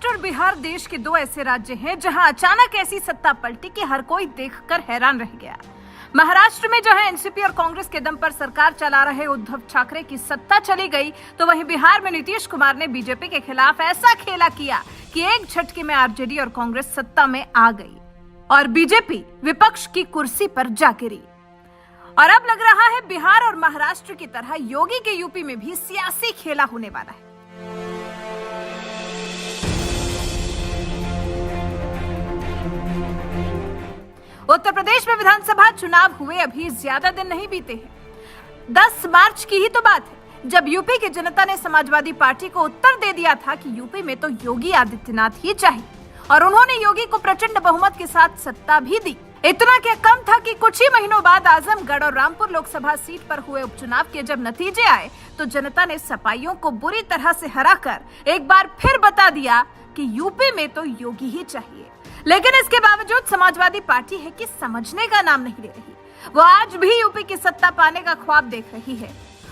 महाराष्ट्र और बिहार देश के दो ऐसे राज्य हैं जहां अचानक ऐसी सत्ता पलटी कि हर कोई देखकर हैरान रह गया। महाराष्ट्र में जहां एनसीपी और कांग्रेस के दम पर सरकार चला रहे उद्धव ठाकरे की सत्ता चली गई, तो वहीं बिहार में नीतीश कुमार ने बीजेपी के खिलाफ ऐसा खेला किया कि एक झटके में आरजेडी और कांग्रेस सत्ता में आ गई और बीजेपी विपक्ष की कुर्सी पर जा गिरी। और अब लग रहा है बिहार और महाराष्ट्र की तरह योगी के यूपी में भी सियासी खेला होने वाला है। उत्तर प्रदेश में विधानसभा चुनाव हुए अभी ज्यादा दिन नहीं बीते हैं। 10 मार्च की ही तो बात है जब यूपी की जनता ने समाजवादी पार्टी को उत्तर दे दिया था कि यूपी में तो योगी आदित्यनाथ ही चाहिए, और उन्होंने योगी को प्रचंड बहुमत के साथ सत्ता भी दी। इतना क्या कम था कि कुछ ही महीनों बाद आजमगढ़ और रामपुर लोकसभा सीट पर हुए उपचुनाव के जब नतीजे आए तो जनता ने सपाइयों को बुरी तरह से हराकर एक बार फिर बता दिया कि यूपी में तो योगी ही चाहिए। लेकिन इसके बावजूद समाजवादी पार्टी है कि समझने का नाम नहीं ले रही। वो आज भी यूपी की सत्ता पाने का ख्वाब देख रही है,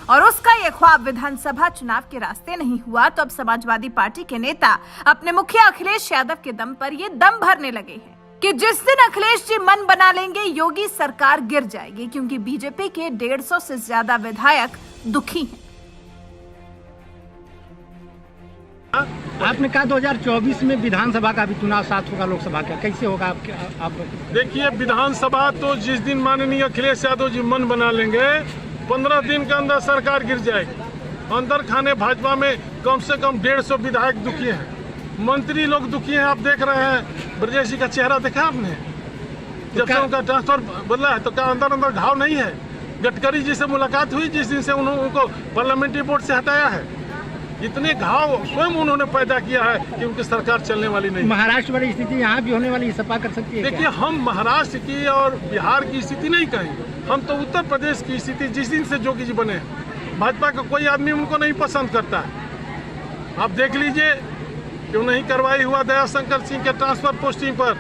और उसका ये ख्वाब विधानसभा चुनाव के रास्ते नहीं हुआ तो अब समाजवादी पार्टी के नेता अपने मुखिया अखिलेश यादव के दम पर ये दम भरने लगे हैं कि जिस दिन अखिलेश जी मन बना लेंगे योगी सरकार गिर जाएगी, क्योंकि बीजेपी के 150 से ज्यादा विधायक दुखी हैं। आपने कहा 2024 में विधानसभा का भी चुनाव साथ होगा लोकसभा का, कैसे होगा आप देखिए, विधानसभा तो जिस दिन माननीय अखिलेश यादव जी मन बना लेंगे 15 दिन के अंदर सरकार गिर जाएगी। अंदर खाने भाजपा में कम से कम 150 विधायक दुखी हैं, मंत्री लोग दुखी हैं। आप देख रहे हैं ब्रजेश जी का चेहरा देखा आपने, जब से उनका ट्रांसफर बदला है तो क्या अंदर घाव नहीं है? गडकरी जी से मुलाकात हुई जिस दिन से उनको पार्लियामेंट्री बोर्ड से हटाया है, इतने घाव स्वयं उन्होंने पैदा किया है कि उनकी सरकार चलने वाली नहीं। महाराष्ट्र वाली स्थिति यहाँ भी होने वाली सपा कर सकती है? देखिए, हम महाराष्ट्र की और बिहार की स्थिति नहीं कहेंगे, हम तो उत्तर प्रदेश की स्थिति जिस दिन से योगी जी बने, भाजपा का कोई आदमी उनको नहीं पसंद करता है। आप देख लीजिए, क्यों नहीं कार्रवाई हुआ दयाशंकर सिंह के ट्रांसफर पोस्टिंग पर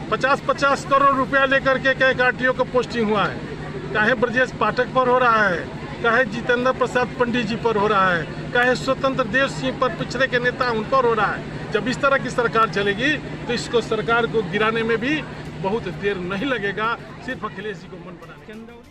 50-50 करोड़ रुपया लेकर के कई आरटीओ का पोस्टिंग हुआ है। चाहे ब्रजेश पाठक पर हो रहा है, चाहे जितेंद्र प्रसाद पंडित जी पर हो रहा है, चाहे स्वतंत्र देव सिंह पर पिछड़े के नेता उन पर हो रहा है। जब इस तरह की सरकार चलेगी तो इसको सरकार को गिराने में भी बहुत देर नहीं लगेगा, सिर्फ अखिलेश जी को मन बनाने।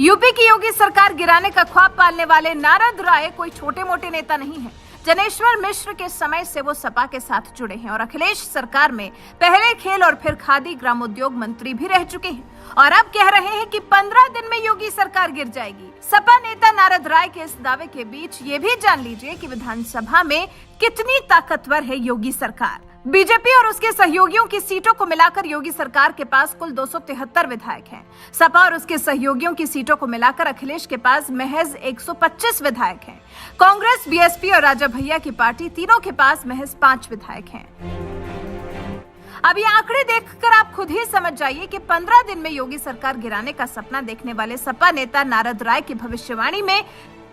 यूपी की योगी सरकार गिराने का ख्वाब पालने वाले नारद राय कोई छोटे मोटे नेता नहीं है। जनेश्वर मिश्र के समय से वो सपा के साथ जुड़े हैं और अखिलेश सरकार में पहले खेल और फिर खादी ग्रामोद्योग मंत्री भी रह चुके हैं, और अब कह रहे हैं कि 15 दिन में योगी सरकार गिर जाएगी। सपा नेता नारद राय के इस दावे के बीच ये भी जान लीजिए कि विधानसभा में कितनी ताकतवर है योगी सरकार। बीजेपी और उसके सहयोगियों की सीटों को मिलाकर योगी सरकार के पास कुल 273 विधायक हैं। सपा और उसके सहयोगियों की सीटों को मिलाकर अखिलेश के पास महज 125 विधायक हैं। कांग्रेस, बीएसपी और राजा भैया की पार्टी तीनों के पास महज 5 विधायक हैं। अब ये आंकड़े देखकर आप खुद ही समझ जाइए कि 15 दिन में योगी सरकार गिराने का सपना देखने वाले सपा नेता नारद राय की भविष्यवाणी में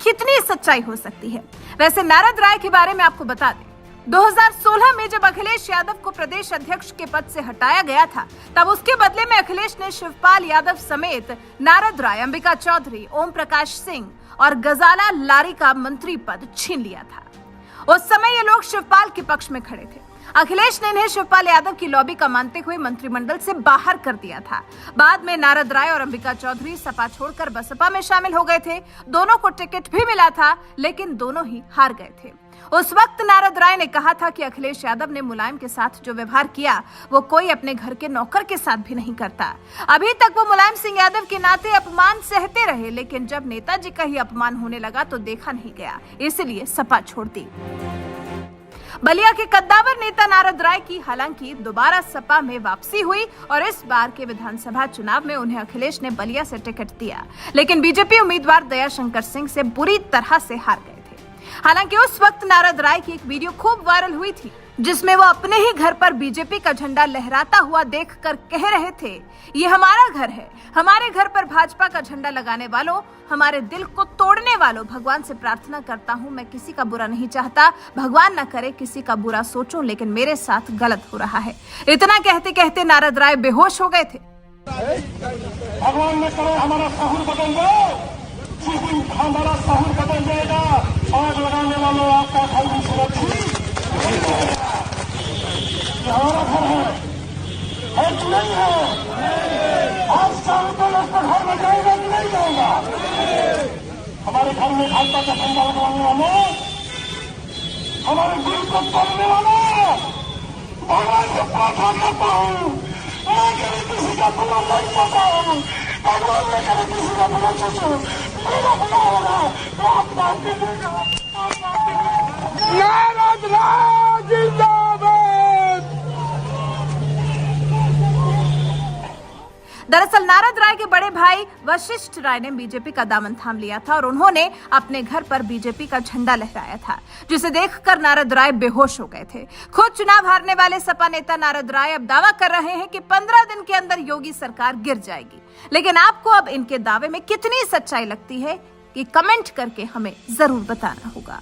कितनी सच्चाई हो सकती है। वैसे नारद राय के बारे में आपको बता दें, 2016 में जब अखिलेश यादव को प्रदेश अध्यक्ष के पद से हटाया गया था, तब उसके बदले में अखिलेश ने शिवपाल यादव समेत नारद राय, अंबिका चौधरी, ओम प्रकाश सिंह और गजाला लारी का मंत्री पद छीन लिया था। उस समय ये लोग शिवपाल के पक्ष में खड़े थे। अखिलेश ने इन्हें शिवपाल यादव की लॉबी का मानते हुए मंत्रिमंडल से बाहर कर दिया था। बाद में नारद राय और अंबिका चौधरी सपा छोड़कर बसपा में शामिल हो गए थे। दोनों को टिकट भी मिला था, लेकिन दोनों ही हार गए थे। उस वक्त नारद राय ने कहा था कि अखिलेश यादव ने मुलायम के साथ जो व्यवहार किया वो कोई अपने घर के नौकर के साथ भी नहीं करता। अभी तक वो मुलायम सिंह यादव के नाते अपमान सहते रहे, लेकिन जब नेताजी का ही अपमान होने लगा तो देखा नहीं गया, इसलिए सपा छोड़ दी। बलिया के कद्दावर नेता नारद राय की हालांकि दोबारा सपा में वापसी हुई और इस बार के विधानसभा चुनाव में उन्हें अखिलेश ने बलिया से टिकट दिया, लेकिन बीजेपी उम्मीदवार दयाशंकर सिंह से बुरी तरह से हार गए थे। हालांकि उस वक्त नारद राय की एक वीडियो खूब वायरल हुई थी, जिसमें वो अपने ही घर पर बीजेपी का झंडा लहराता हुआ देखकर कह रहे थे, ये हमारा घर है, हमारे घर पर भाजपा का झंडा लगाने वालों, हमारे दिल को तोड़ने वालों, भगवान से प्रार्थना करता हूँ, मैं किसी का बुरा नहीं चाहता, भगवान न करे किसी का बुरा सोचूं, लेकिन मेरे साथ गलत हो रहा है। इतना कहते कहते नारद राय बेहोश हो गए थे। भगवान न करे हमारा सहूर बदल जाए, हमारा सहूर बदल जाएगा, आग लगाने वालों आपका घर भी सुरक्षित में भाजपा का झंडा लगवाने वाले, हमारे दिल को तोड़ने वाले, भगवान से प्रार्थना करता हूँ, मैं कभी किसी का बुरा नहीं पाता हूँ, भगवान ने कभी किसी का बुरा सोचो, मेरा बुरा होगा, तो आप बात कीजिएगा। नाराज राज जिंदाबाद। दरअसल नारद राय के बड़े भाई वशिष्ठ राय ने बीजेपी का दामन थाम लिया था और उन्होंने अपने घर पर बीजेपी का झंडा लहराया था, जिसे देखकर नारद राय बेहोश हो गए थे। खुद चुनाव हारने वाले सपा नेता नारद राय अब दावा कर रहे हैं कि 15 दिन के अंदर योगी सरकार गिर जाएगी। लेकिन आपको अब इनके दावे में कितनी सच्चाई लगती है कि कमेंट करके हमें जरूर बताना होगा।